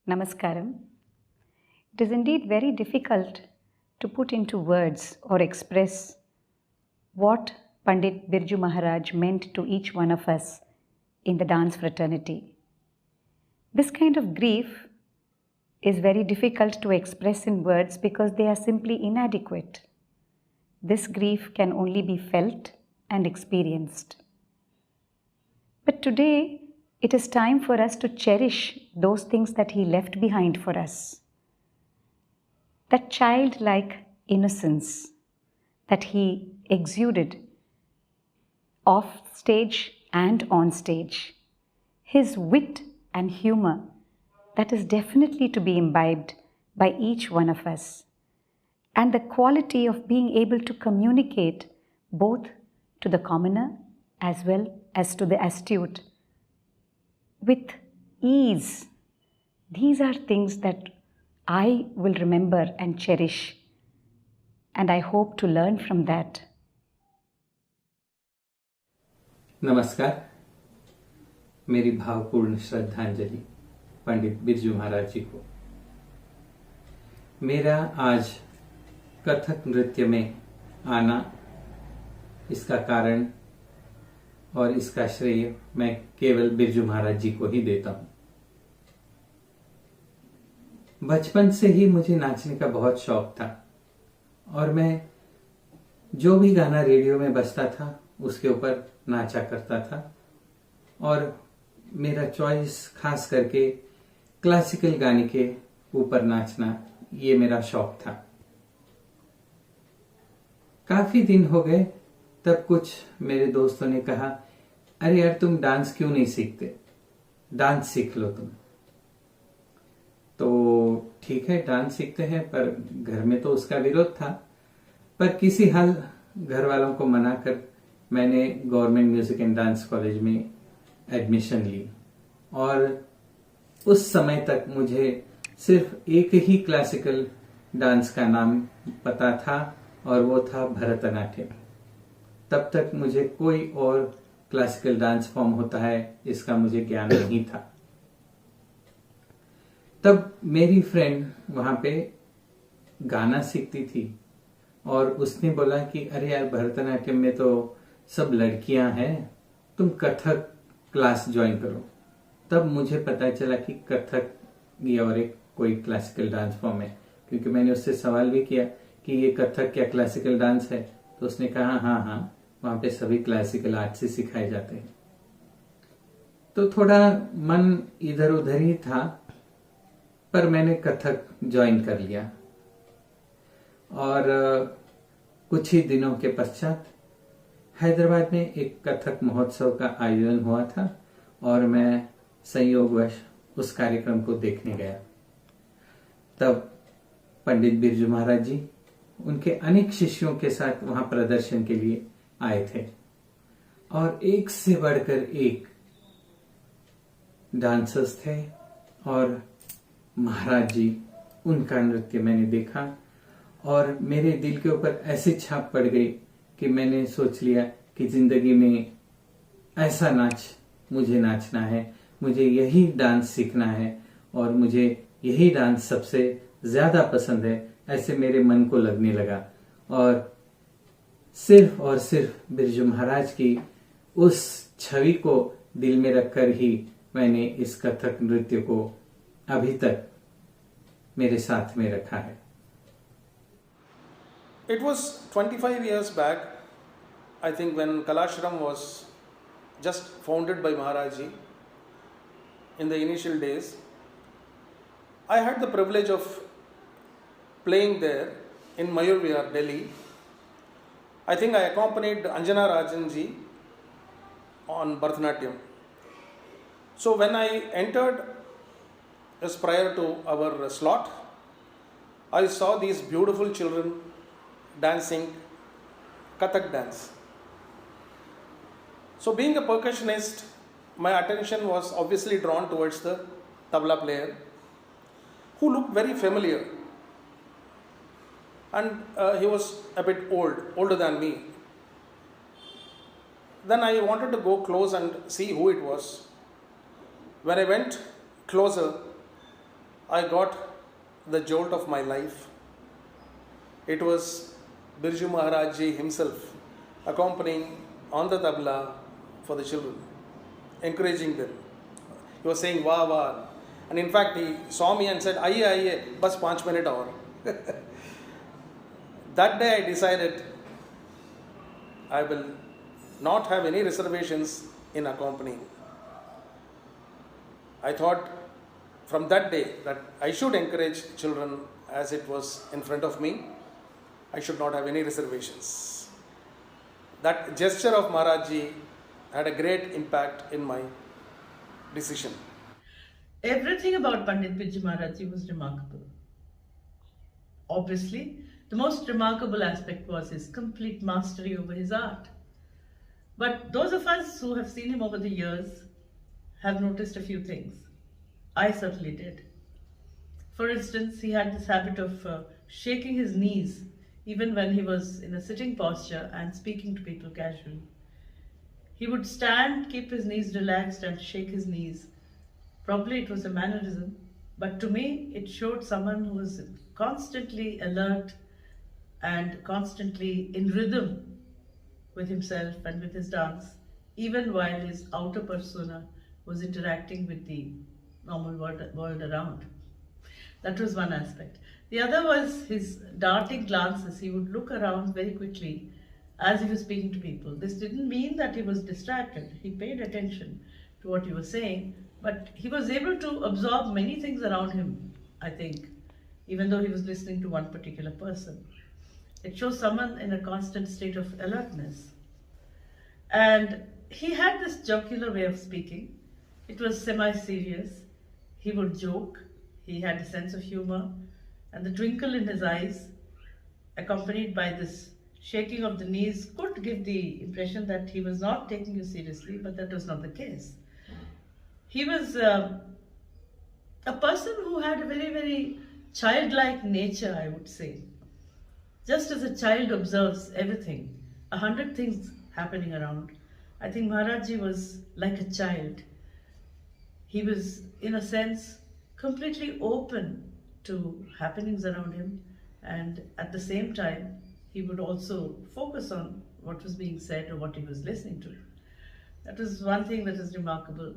Namaskaram. It is indeed very difficult to put into words or express what Pandit Birju Maharaj meant to each one of us in the dance fraternity. This kind of grief is very difficult to express in words because they are simply inadequate. This grief can only be felt and experienced. But today, it is time for us to cherish those things that he left behind for us. That childlike innocence that he exuded off stage and on stage. His wit and humor that is definitely to be imbibed by each one of us. And the quality of being able to communicate both to the commoner as well as to the astute with ease. These are things that I will remember and cherish, and I hope to learn from that. नमस्कार, मेरी भावपूर्ण श्रद्धांजलि पंडित बिरजू महाराज जी को। मेरा आज कथक नृत्य में आना, इसका कारण और इसका श्रेय मैं केवल बिरजू महाराज जी को ही देता हूं। बचपन से ही मुझे नाचने का बहुत शौक था और मैं जो भी गाना रेडियो में बजता था उसके ऊपर नाचा करता था और मेरा चॉइस खास करके क्लासिकल गाने के ऊपर नाचना, ये मेरा शौक था। काफी दिन हो गए, तब कुछ मेरे दोस्तों ने कहा, अरे यार तुम डांस क्यों नहीं सीखते, डांस सीख लो तुम। तो ठीक है, डांस सीखते हैं, पर घर में तो उसका विरोध था। पर किसी हाल घर वालों को मनाकर मैंने government music and dance college में एडमिशन ली और उस समय तक मुझे सिर्फ एक ही क्लासिकल डांस का नाम पता था और वो था भरतनाट्यम। तब तक मुझे कोई और क्लासिकल डांस फॉर्म होता है इसका मुझे ज्ञान नहीं था। तब मेरी फ्रेंड वहां पे गाना सीखती थी और उसने बोला कि अरे यार भरतनाट्यम में तो सब लड़कियां हैं, तुम कथक क्लास ज्वाइन करो। तब मुझे पता चला कि कथक ये और एक कोई क्लासिकल डांस फॉर्म है, क्योंकि मैंने उससे सवाल भी किया कि ये कथक क्या क्लासिकल डांस है, तो उसने कहा हाँ, वहां पे सभी क्लासिकल आर्ट से सिखाए जाते हैं। तो थोड़ा मन इधर उधर ही था, पर मैंने कथक ज्वाइन कर लिया और कुछ ही दिनों के पश्चात हैदराबाद में एक कथक महोत्सव का आयोजन हुआ था और मैं संयोगवश उस कार्यक्रम को देखने गया। तब पंडित बिरजू महाराज जी उनके अनेक शिष्यों के साथ वहां प्रदर्शन के लिए आए थे और एक से बढ़कर एक डांसर्स थे और महाराज जी, उनका नृत्य मैंने देखा और मेरे दिल के ऊपर ऐसी छाप पड़ गई कि मैंने सोच लिया कि जिंदगी में ऐसा नाच मुझे नाचना है, मुझे यही डांस सीखना है और मुझे यही डांस सबसे ज्यादा पसंद है, ऐसे मेरे मन को लगने लगा। और सिर्फ बिरजू महाराज की उस छवि को दिल में रखकर ही मैंने इस कथक नृत्य को अभी तक मेरे साथ में रखा है। It was 25 years back, I think, when Kalashram was just founded by Maharaj ji in the initial days. I had the privilege of playing there in Mayur Vihar, Delhi. I think I accompanied Anjana Rajan ji on Bharatanatyam. So when I entered just prior to our slot, I saw these beautiful children dancing Kathak dance. So being a percussionist, my attention was obviously drawn towards the tabla player, who looked very familiar, and he was a bit older than me. Then I wanted to go close and see who it was. When I went closer, I got the jolt of my life. It was Birju Maharaj ji himself accompanying on the tabla for the children, encouraging them. He was saying, "Wah, wah." And in fact, he saw me and said, "Aiye, aiye, bas 5 minutes aur." That day I decided I will not have any reservations in accompanying. I thought from that day that I should encourage children as it was in front of me. I should not have any reservations. That gesture of Maharaj ji had a great impact in my decision. Everything about Pandit Birju Maharaj ji was remarkable. Obviously, the most remarkable aspect was his complete mastery over his art. But those of us who have seen him over the years have noticed a few things. I certainly did. For instance, he had this habit of shaking his knees even when he was in a sitting posture and speaking to people casually. He would stand, keep his knees relaxed and shake his knees. Probably it was a mannerism, but to me it showed someone who was constantly alert and constantly in rhythm with himself and with his dance, even while his outer persona was interacting with the normal world around. That was one aspect. The other was his darting glances. He would look around very quickly as he was speaking to people. This didn't mean that he was distracted. He paid attention to what he was saying, but he was able to absorb many things around him, I think, even though he was listening to one particular person. It shows someone in a constant state of alertness. And he had this jocular way of speaking. It was semi-serious. He would joke. He had a sense of humor. And the twinkle in his eyes, accompanied by this shaking of the knees, could give the impression that he was not taking you seriously, but that was not the case. He was a person who had a very, very childlike nature, I would say. Just as a child observes everything, 100 things happening around, I think Maharaj ji was like a child. He was, in a sense, completely open to happenings around him, and at the same time, he would also focus on what was being said or what he was listening to. That was one thing that is remarkable.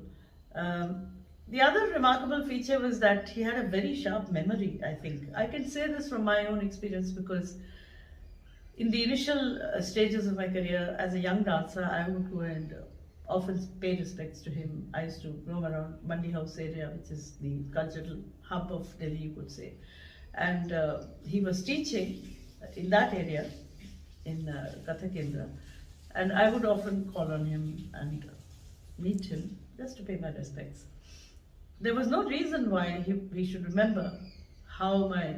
The other remarkable feature was that he had a very sharp memory, I think. I can say this from my own experience because in the initial stages of my career as a young dancer, I would go and often pay respects to him. I used to roam around Mandi House area, which is the cultural hub of Delhi, you could say. And he was teaching in that area, in Kathak Kendra. And I would often call on him and meet him just to pay my respects. There was no reason why he should remember how my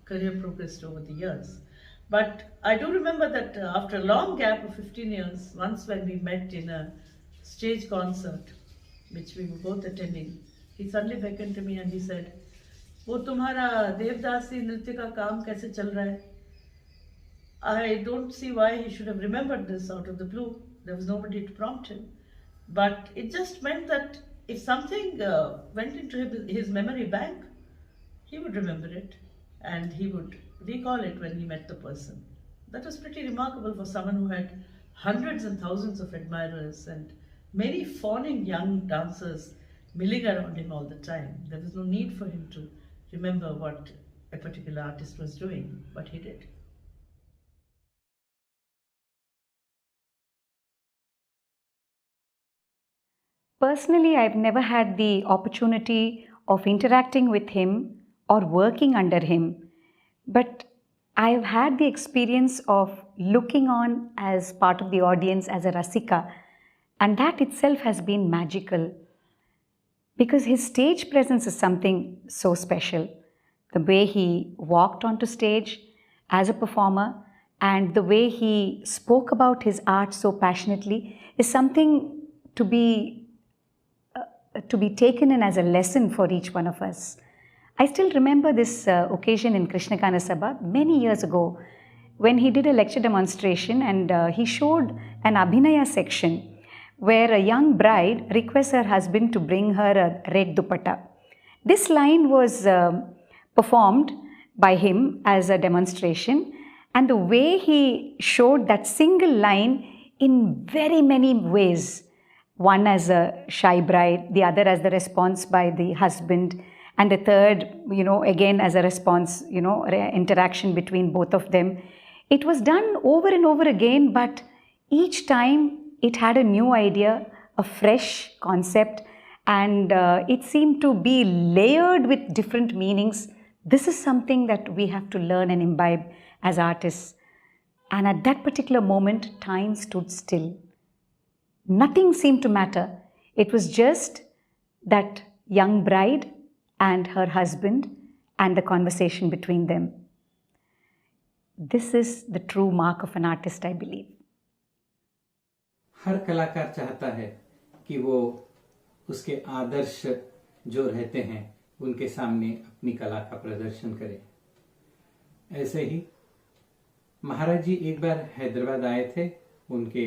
career progressed over the years. But I do remember that after a long gap of 15 years, once when we met in a stage concert, which we were both attending, he suddenly beckoned to me and he said, "वो तुम्हारा देवदासी नृत्य का काम कैसे चल रहा है?" I don't see why he should have remembered this out of the blue. There was nobody to prompt him. But it just meant that if something went into his memory bank, he would remember it and he would recall it when he met the person. That was pretty remarkable for someone who had hundreds and thousands of admirers and many fawning young dancers milling around him all the time. There was no need for him to remember what a particular artist was doing, but he did. Personally, I've never had the opportunity of interacting with him or working under him, but I've had the experience of looking on as part of the audience as a Rasika, and that itself has been magical because his stage presence is something so special. The way he walked onto stage as a performer and the way he spoke about his art so passionately is something to be taken in as a lesson for each one of us. I still remember this occasion in Krishnagana Sabha many years ago when he did a lecture demonstration and he showed an Abhinaya section where a young bride requests her husband to bring her a red dupatta. This line was performed by him as a demonstration, and the way he showed that single line in very many ways, one as a shy bride, the other as the response by the husband, and the third, again as a response, interaction between both of them. It was done over and over again, but each time it had a new idea, a fresh concept, and it seemed to be layered with different meanings. This is something that we have to learn and imbibe as artists. And at that particular moment, time stood still. Nothing seemed to matter. It was just that young bride and her husband and the conversation between them. This is the true mark of an artist, I believe. हर कलाकार चाहता है कि वो उसके आदर्श जो रहते हैं उनके सामने अपनी कला का प्रदर्शन करे। ऐसे ही महाराज जी एक बार हैदराबाद आए थे उनके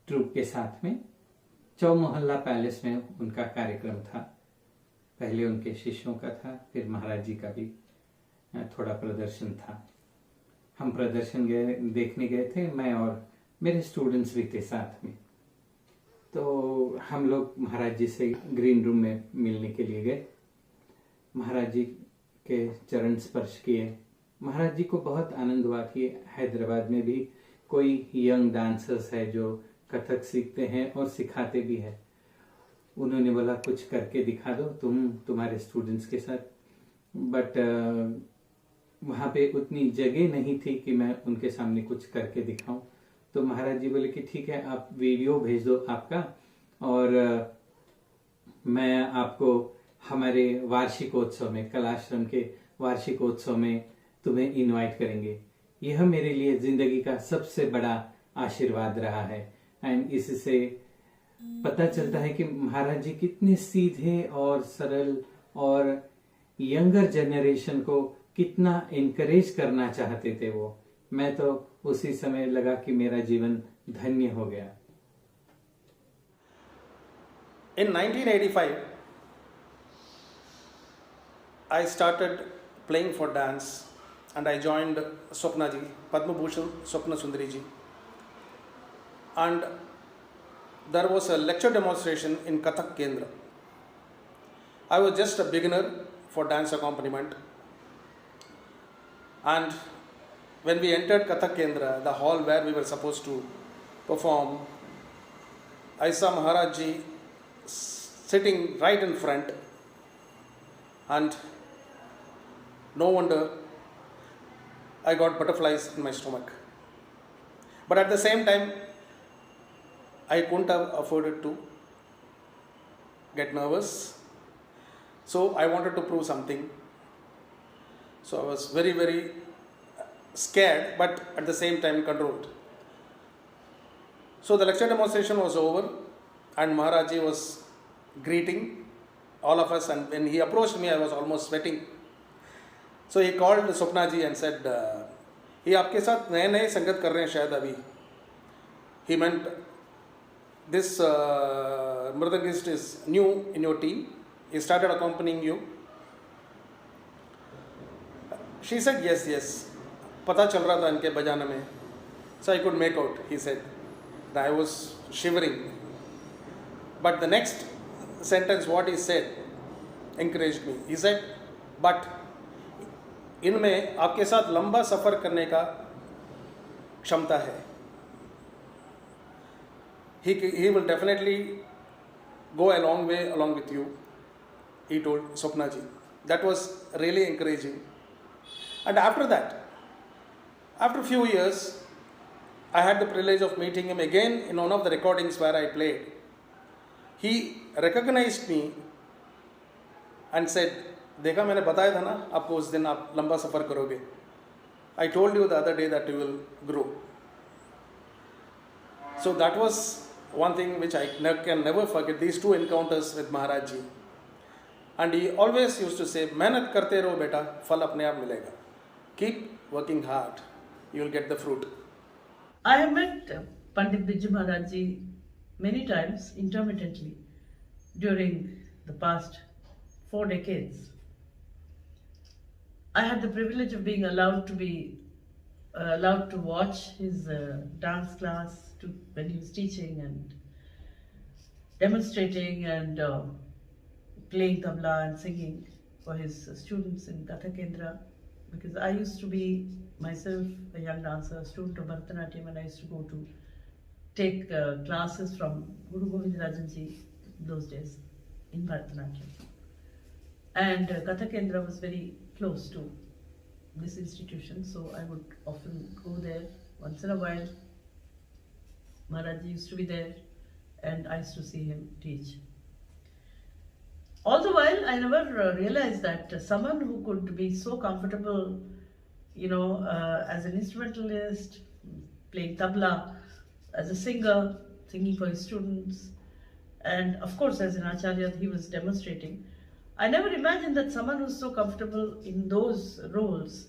ट्रूप के साथ में। चौमोहल्ला पैलेस में उनका कार्यक्रम था। पहले उनके शिष्यों का था, फिर महाराज जी का भी थोड़ा प्रदर्शन था। हम प्रदर्शन देखने गए थे, मैं और मेरे स्टूडेंट्स भी थे साथ में। तो हम लोग महाराज जी से ग्रीन रूम में मिलने के लिए गए। महाराज जी के चरण स्पर्श किए। महाराज जी को बहुत आनंद हुआ कि हैदराबाद में भी कोई यंग डांसर्स है जो कथक सीखते हैं और सिखाते भी है। उन्होंने बोला कुछ करके दिखा दो तुम्हारे स्टूडेंट्स के साथ। बट वहाँ पे उतनी जगह नहीं थी कि मैं उनके सामने कुछ करके दिखाऊं। तो महाराज जी बोले कि ठीक है, आप वीडियो भेज दो आपका, और मैं आपको हमारे वार्षिकोत्सव में, कलाश्रम के वार्षिकोत्सव में तुम्हें इनवाइट करेंगे। यह मेरे लिए जिंदगी का सबसे बड़ा आशीर्वाद रहा है। एंड इससे पता चलता है कि महाराज जी कितने सीधे और सरल और यंगर जनरेशन को कितना इनकरेज करना चाहते थे वो। मैं तो उसी समय लगा कि मेरा जीवन धन्य हो गया। In 1985, I started playing for dance and I joined Swapna ji, Padma Vibhushan, Swapna Sundari ji. And there was a lecture demonstration in Kathak Kendra. I was just a beginner for dance accompaniment. And when we entered Kathak Kendra, the hall where we were supposed to perform, I saw Maharaj ji sitting right in front, and no wonder I got butterflies in my stomach. But at the same time, I couldn't have afforded to get nervous. So I wanted to prove something. So I was very, very scared, but at the same time controlled. So the lecture demonstration was over and Maharaj ji was greeting all of us, and when he approached me, I was almost sweating. So he called Swapna ji and said, ये आपके साथ नए नए संगत कर रहे हैं शायद अभी. He meant this mridangist is new in your team. He started accompanying you. She said, yes, yes. पता चल रहा था इनके बजाने में. So I could make out, he said. I was shivering. But the next sentence, what he said, encouraged me. He said, but इनमें आपके साथ लंबा सफ़र करने का क्षमता है. He will definitely go a long way along with you, he told Swapna ji. That was really encouraging. And after that, after a few years, I had the privilege of meeting him again in one of the recordings where I played. He recognized me and said, देखा मैंने बताया था ना आपको उस दिन आप लंबा सफ़र करोगे. I told you the other day that you will grow. So that was one thing which I can never forget, these two encounters with Maharaj ji. And he always used to say, मेहनत करते रहो बेटा, फल अपने आप मिलेगा. Keep working hard, you will get the fruit. I have met Pandit Birju Maharaj ji many times intermittently during the past 4 decades. I had the privilege of being allowed to watch his dance class when he was teaching and demonstrating and playing tabla and singing for his students in Kathak Kendra, because I used to be myself a young dancer, a student of Bharatanatyam, and I used to go to take classes from Guru Govind Rajanji those days in Bharatanatyam. And Kathak Kendra was very close to this institution, so I would often go there once in a while. Maharaj used to be there and I used to see him teach. All the while, I never realized that someone who could be so comfortable, as an instrumentalist, playing tabla, as a singer, singing for his students, and of course as an acharya he was demonstrating. I never imagined that someone who's so comfortable in those roles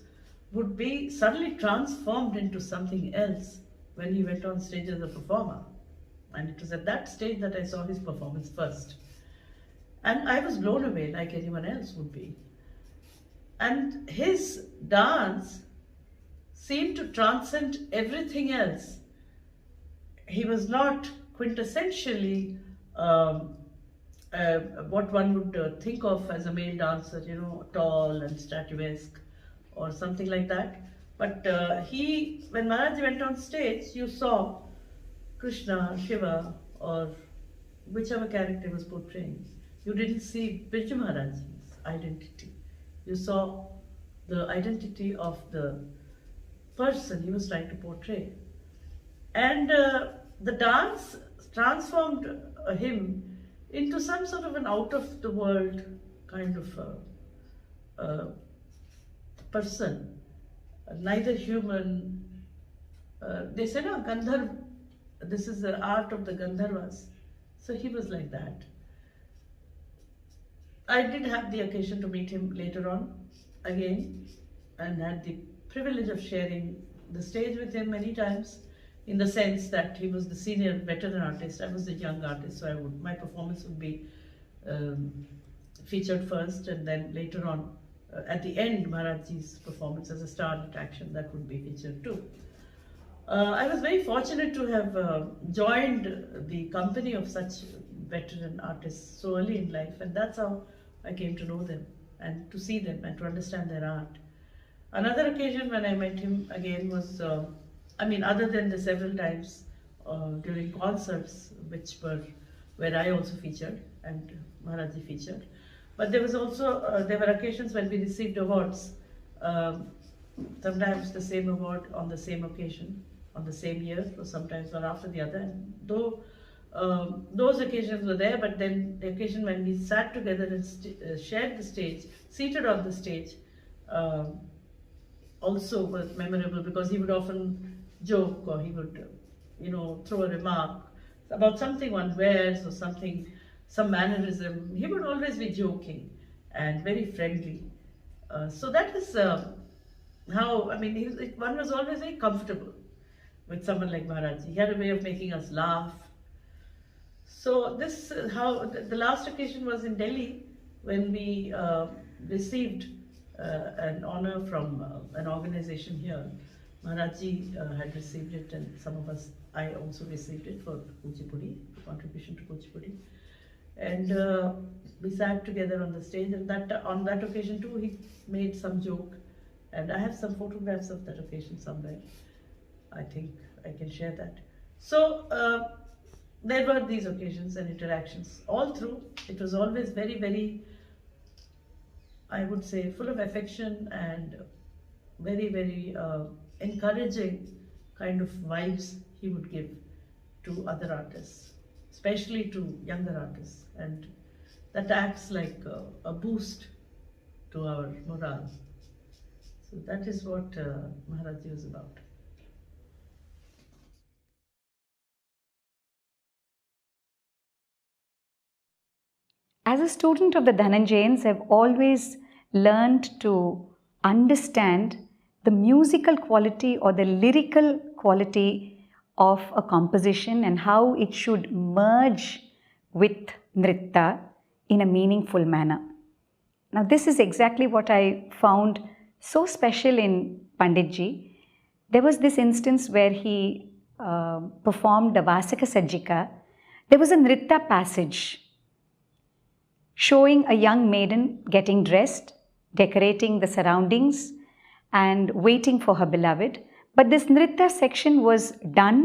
would be suddenly transformed into something else when he went on stage as a performer. And it was at that stage that I saw his performance first. And I was blown away like anyone else would be. And his dance seemed to transcend everything else. He was not quintessentially what one would think of as a male dancer, tall and statuesque or something like that. But when Maharaj went on stage, you saw Krishna, Shiva, or whichever character was portraying. You didn't see Birju Maharaj's identity. You saw the identity of the person he was trying to portray. And the dance transformed him into some sort of an out-of-the-world kind of person, neither human. They said, Gandharv, this is the art of the Gandharvas. So he was like that. I did have the occasion to meet him later on again and had the privilege of sharing the stage with him many times, in the sense that he was the senior veteran artist, I was the young artist, so my performance would be featured first, and then later on, at the end, Maharajji's performance as a star attraction, that would be featured too. I was very fortunate to have joined the company of such veteran artists so early in life, and that's how I came to know them and to see them and to understand their art. Another occasion when I met him again was, other than the several times during concerts where I also featured and Maharajji featured, but there was also, there were occasions when we received awards, sometimes the same award on the same occasion, on the same year, or sometimes one after the other. And though those occasions were there, but then the occasion when we sat together and shared the stage, seated on the stage, also was memorable, because he would often joke, or he would, throw a remark about something one wears or something, some mannerism. He would always be joking and very friendly. So that is how, one was always very comfortable with someone like Maharaj. He had a way of making us laugh. So this is how, the last occasion was in Delhi, when we received an honor from an organization here. Maharajji had received it, and some of us, I also received it for Kuchipudi, contribution to Kuchipudi. And we sat together on the stage, and on that occasion too, he made some joke. And I have some photographs of that occasion somewhere. I think I can share that. So there were these occasions and interactions all through. It was always very, very, I would say, full of affection and very, very encouraging kind of vibes he would give to other artists, especially to younger artists. And that acts like a boost to our morale. So that is what Maharajji was about. As a student of the Dhananjayans, I've always learned to understand the musical quality or the lyrical quality of a composition and how it should merge with nritta in a meaningful manner. Now, this is exactly what I found so special in Panditji. There was this instance where he performed the Vasaka Sajjika. There was a Nritta passage showing a young maiden getting dressed, decorating the surroundings, and waiting for her beloved. But this Nritta section was done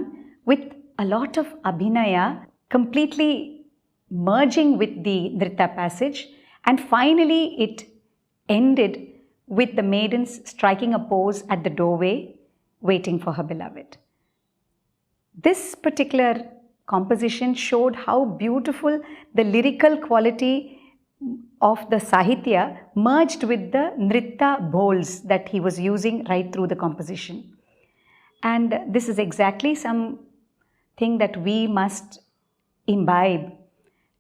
with a lot of abhinaya, completely merging with the Nritta passage, and finally it ended with the maidens striking a pose at the doorway, waiting for her beloved. This particular composition showed how beautiful the lyrical quality of the Sahitya merged with the Nritta bowls that he was using right through the composition. And this is exactly something that we must imbibe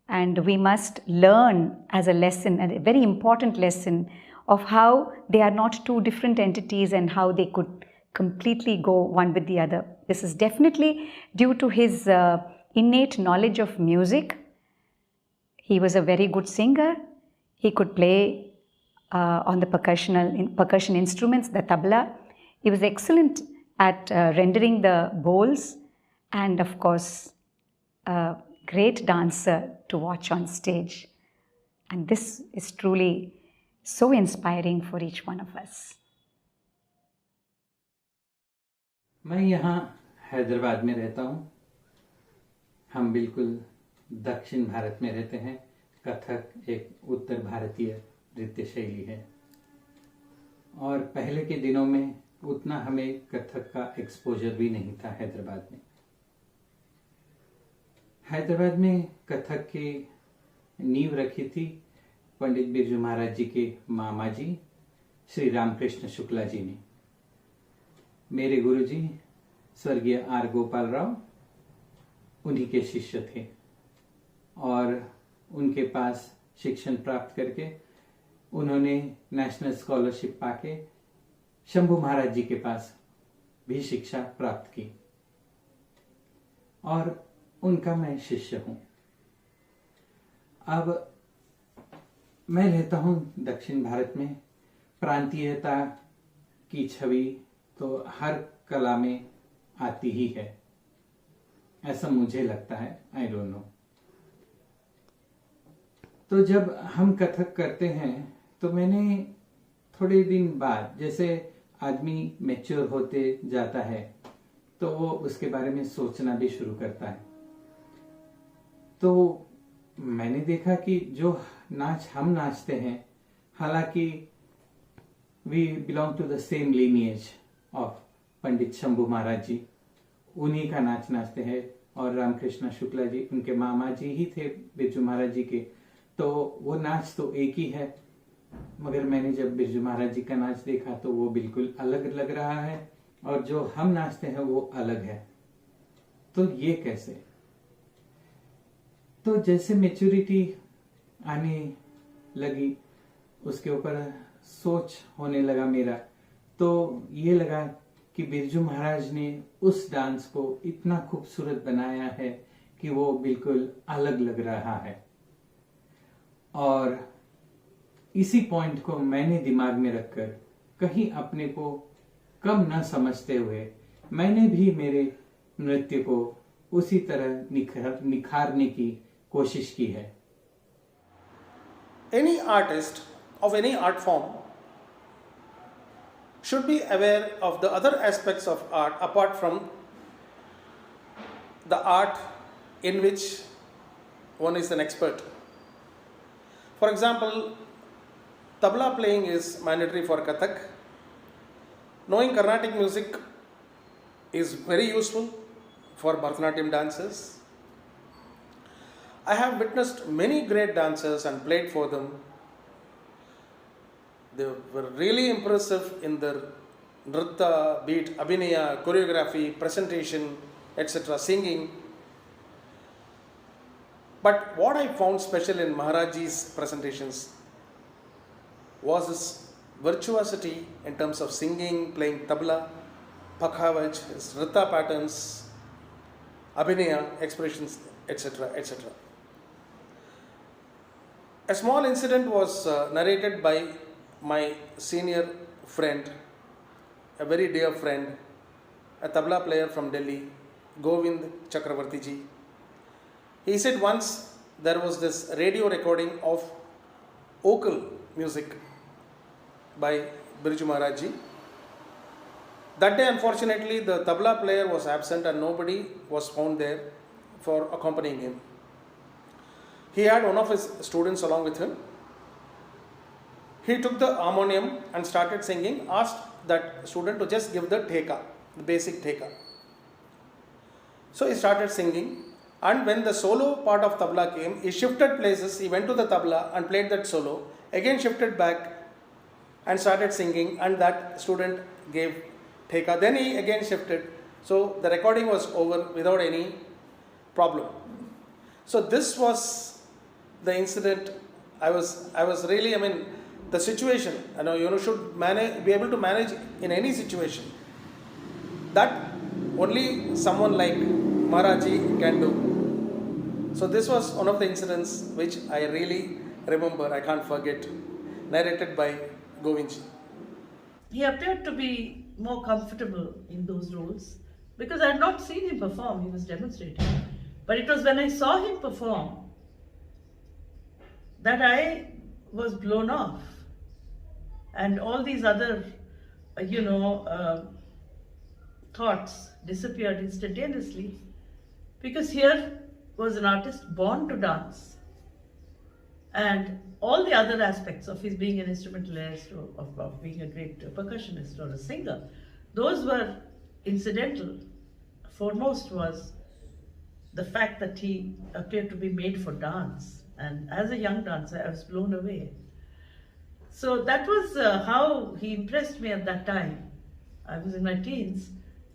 and we must learn as a lesson, a very important lesson of how they are not two different entities and how they could completely go one with the other. This is definitely due to his innate knowledge of music. He was a very good singer. He could play on the percussion instruments, the tabla. He was excellent at rendering the bowls, and of course, a great dancer to watch on stage. And this is truly so inspiring for each one of us. मैं यहाँ हैदराबाद में रहता हूँ. हम बिल्कुल दक्षिण भारत में रहते हैं. कथक एक उत्तर भारतीय नृत्य शैली है और पहले के दिनों में उतना हमें कथक का एक्सपोजर भी नहीं था हैदराबाद में. हैदराबाद में कथक की नींव रखी थी पंडित बिरजू महाराज जी के मामा जी श्री रामकृष्ण शुक्ला जी ने. मेरे गुरुजी स्वर्गीय आर गोपाल राव उन्हीं के शिष्य थे और उनके पास शिक्षण प्राप्त करके उन्होंने नेशनल स्कॉलरशिप पाके शंभू महाराज जी के पास भी शिक्षा प्राप्त की और उनका मैं शिष्य हूं. अब मैं रहता हूं दक्षिण भारत में. प्रांतीयता की छवि तो हर कला में आती ही है, ऐसा मुझे लगता है. I don't know. तो जब हम कथक करते हैं तो मैंने थोड़े दिन बाद, जैसे आदमी मैच्योर होते जाता है तो वो उसके बारे में सोचना भी शुरू करता है. तो मैंने देखा कि जो नाच हम नाचते हैं, हालांकि we belong to the same lineage of Pandit Shambhu Maharaj ji, उन्हीं का नाच नाचते हैं और रामकृष्ण शुक्ला जी उनके मामा जी ही थे बिरजू महाराज जी के. तो वो नाच तो एक ही है, मगर मैंने जब बिरजू महाराज जी का नाच देखा तो वो बिल्कुल अलग लग रहा है और जो हम नाचते हैं वो अलग है. तो ये कैसे? तो जैसे मैच्योरिटी आने लगी, उसके ऊपर सोच होने लगा मेरा, तो ये लगा कि बिरजू महाराज ने उस डांस को इतना खूबसूरत बनाया है कि वो बिल्कुल अलग लग रहा है. और इसी पॉइंट को मैंने दिमाग में रखकर कहीं अपने को कम न समझते हुए मैंने भी मेरे नृत्य को उसी तरह निखारने की कोशिश की है. Any artist of any art form should be aware of the other aspects of art apart from the art in which one is an expert. For example, tabla playing is mandatory for Kathak. Knowing Carnatic music is very useful for Bharatanatyam dancers. I have witnessed many great dancers and played for them. They were really impressive in their nritta, beat, abhinaya, choreography, presentation, etc., singing. But what I found special in Maharajji's presentations was his virtuosity in terms of singing, playing tabla, pakhavaj, his nritta patterns, abhinaya, expressions, etc., etc. A small incident was narrated by my senior friend, a very dear friend, a tabla player from Delhi, Govind Chakravarti ji. He said once there was this radio recording of vocal music by Birju Maharaj ji. That day, unfortunately, the tabla player was absent and nobody was found there for accompanying him. He had one of his students along with him. He took the harmonium and started singing, asked that student to just give the theka, the basic theka. So he started singing, and when the solo part of tabla came, he shifted places, he went to the tabla and played that solo, again shifted back and started singing, and that student gave theka. Then he again shifted. So the recording was over without any problem. So this was the incident. I was really, the situation, you should be able to manage in any situation. That only someone like Maharaji can do. So this was one of the incidents which I really remember, I can't forget, narrated by Govindji. He appeared to be more comfortable in those roles because I had not seen him perform, he was demonstrating. But it was when I saw him perform that I was blown off. And all these other, thoughts disappeared instantaneously, because here was an artist born to dance, and all the other aspects of his being an instrumentalist, or of being a great percussionist or a singer, those were incidental. Foremost was the fact that he appeared to be made for dance, and as a young dancer I was blown away. So that was how he impressed me at that time. I was in my teens,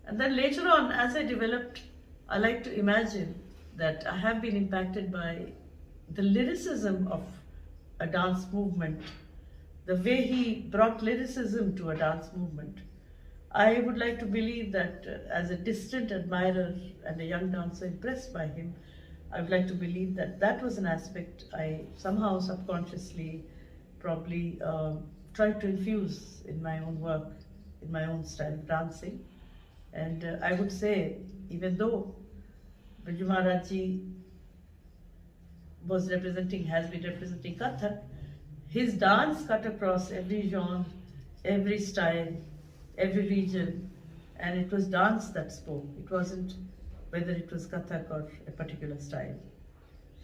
and then later on, as I developed, I like to imagine that I have been impacted by the lyricism of a dance movement, the way he brought lyricism to a dance movement. I would like to believe that as a distant admirer and a young dancer impressed by him, I would like to believe that that was an aspect I somehow subconsciously probably tried to infuse in my own work, in my own style of dancing. And I would say, even though Birju Maharaj ji has been representing Kathak, his dance cut across every genre, every style, every region, and it was dance that spoke. It wasn't whether it was Kathak or a particular style.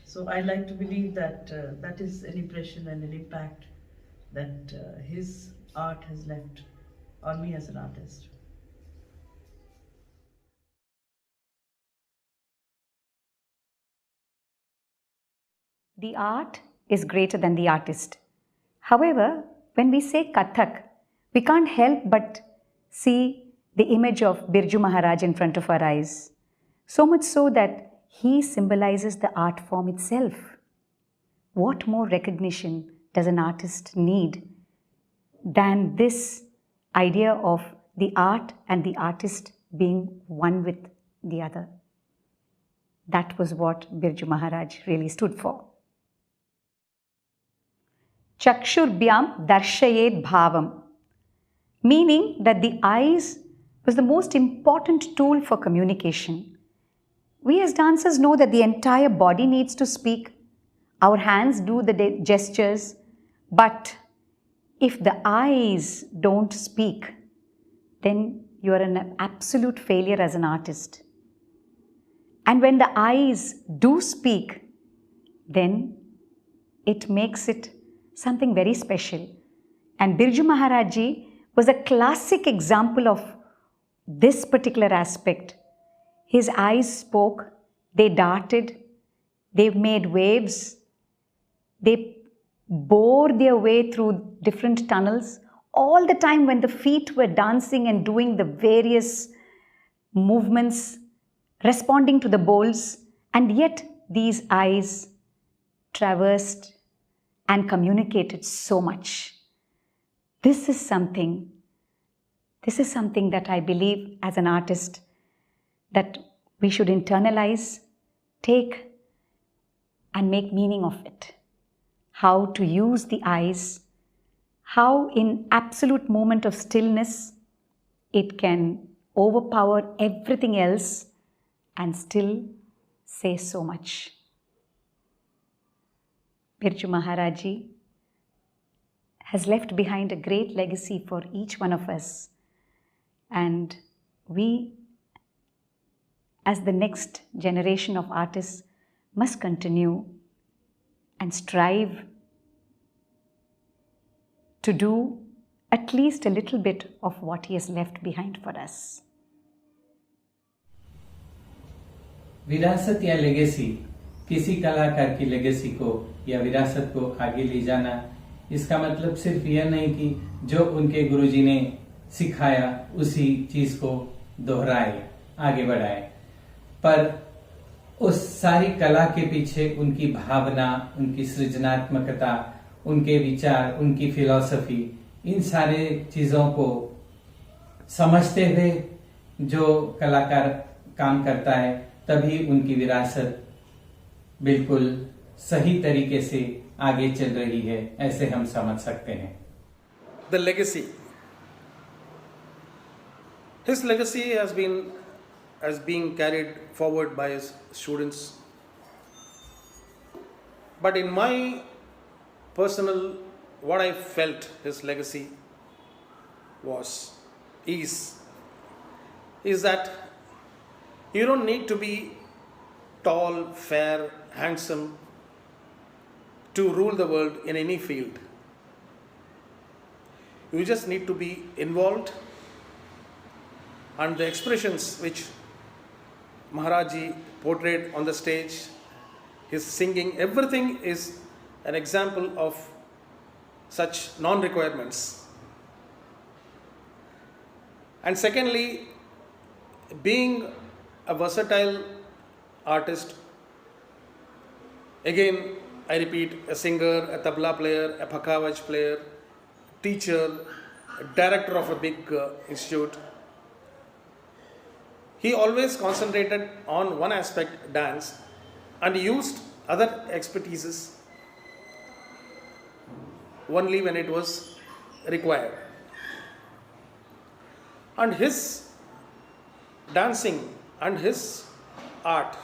So I like to believe that that is an impression and an impact that his art has left on me as an artist. The art is greater than the artist. However, when we say Kathak, we can't help but see the image of Birju Maharaj in front of our eyes. So much so that he symbolizes the art form itself. What more recognition does an artist need than this idea of the art and the artist being one with the other? That was what Birju Maharaj really stood for. Chakshurbyam darshayet bhavam, meaning that the eyes was the most important tool for communication. We as dancers know that the entire body needs to speak. Our hands do the gestures, but if the eyes don't speak, then you are an absolute failure as an artist. And when the eyes do speak, then it makes it something very special. And Birju Maharaj ji was a classic example of this particular aspect. His eyes spoke, they darted, they made waves, they bore their way through different tunnels, all the time when the feet were dancing and doing the various movements, responding to the bowls, and yet these eyes traversed and communicated so much. This is something that I believe as an artist that we should internalize, take and make meaning of it. how to use the eyes, how in absolute moment of stillness it can overpower everything else and still say so much. Birju Maharaj ji has left behind a great legacy for each one of us, and we as the next generation of artists must continue and strive to do at least a little bit of what he has left behind for us. विरासत या legacy, किसी कलाकार की legacy को या विरासत को आगे ले जाना, इसका मतलब सिर्फ यह नहीं कि जो उनके गुरुजी ने सिखाया उसी चीज को दोहराए, आगे बढ़ाए, पर उस सारी कला के पीछे उनकी भावना, उनकी सृजनात्मकता, उनके विचार, उनकी फिलॉसफी, इन सारे चीजों को समझते हुए जो कलाकार काम करता है, तभी उनकी विरासत बिल्कुल सही तरीके से आगे चल रही है, ऐसे हम समझ सकते हैं. The legacy. His legacy has being carried forward by his students. But in my personal, what I felt his legacy is that you don't need to be tall, fair, handsome to rule the world in any field. You just need to be involved, and the expressions which Maharaji portrayed on the stage, his singing, everything is an example of such non-requirements. And secondly, being a versatile artist, again I repeat, a singer, a tabla player, a pakhavaj player, teacher, a director of a big institute, he always concentrated on one aspect, dance, and used other expertises only when it was required. And his dancing and his art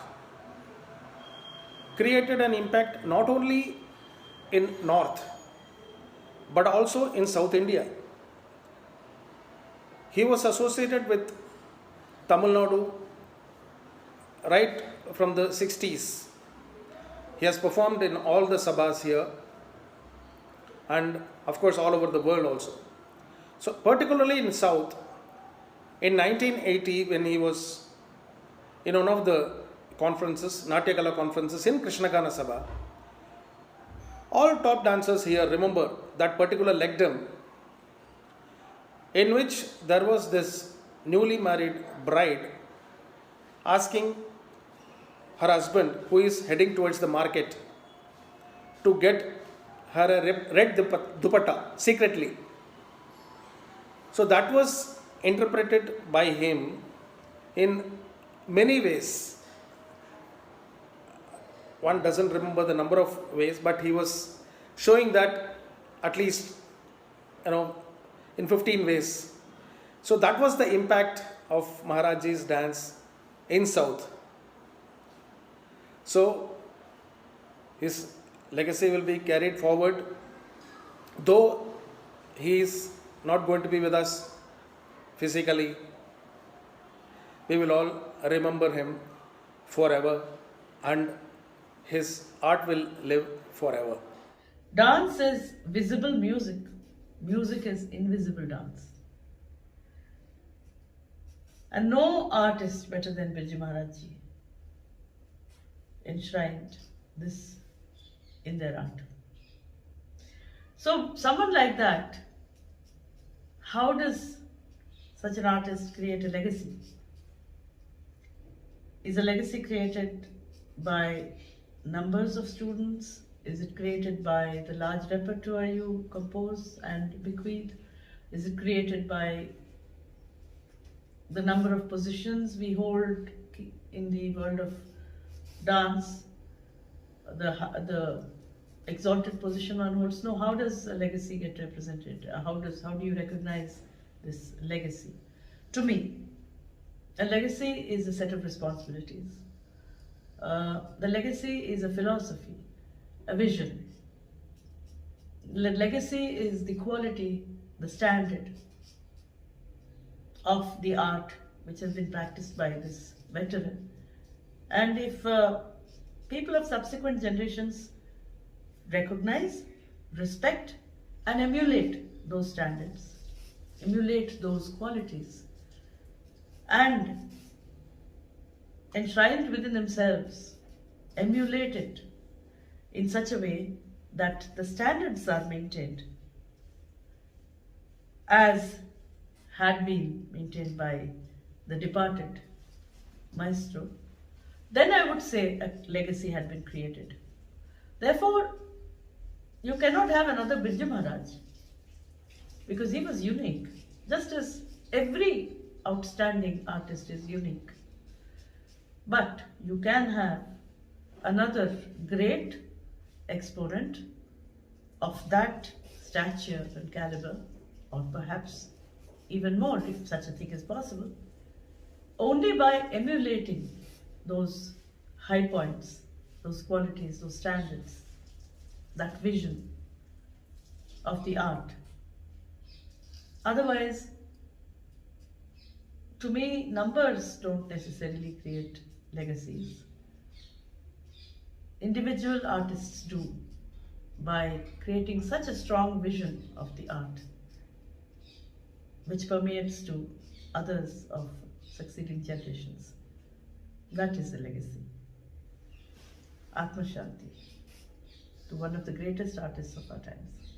created an impact not only in North but also in South India. He was associated with Tamil Nadu right from the 60s. He has performed in all the sabhas here and of course all over the world also. So particularly in South, in 1980 when he was in one of the conferences, Natya Kala conferences in Krishnagana Sabha, all top dancers here remember that particular legdom in which there was this newly married bride asking her husband, who is heading towards the market, to get her a red dupatta secretly. So that was interpreted by him in many ways. One doesn't remember the number of ways, but he was showing that at least, in 15 ways. So that was the impact of Maharajji's dance in South. So his legacy will be carried forward, though he is not going to be with us physically. We will all remember him forever, and his art will live forever. Dance is visible music. Music is invisible dance. And no artist better than Birju Maharaj ji enshrined this in their art. So someone like that, how does such an artist create a legacy? Is a legacy created by numbers of students? Is it created by the large repertoire you compose and bequeath? Is it created by the number of positions we hold in the world of dance, the exalted position one holds. No, how does a legacy get represented? How do you recognize this legacy? To me, a legacy is a set of responsibilities. The legacy is a philosophy, a vision. Legacy is the quality, the standard of the art which has been practiced by this veteran. And if people of subsequent generations recognize, respect, and emulate those standards, emulate those qualities, and enshrined within themselves, emulate it in such a way that the standards are maintained as had been maintained by the departed maestro, then I would say a legacy had been created. Therefore, you cannot have another Birju Maharaj, because he was unique, just as every outstanding artist is unique. But you can have another great exponent of that stature and caliber, or perhaps even more if such a thing is possible, only by emulating those high points, those qualities, those standards, that vision of the art. Otherwise, to me, numbers don't necessarily create legacies. Individual artists do, by creating such a strong vision of the art, which permeates to others of succeeding generations. That is the legacy. Atma Shanti to one of the greatest artists of our times.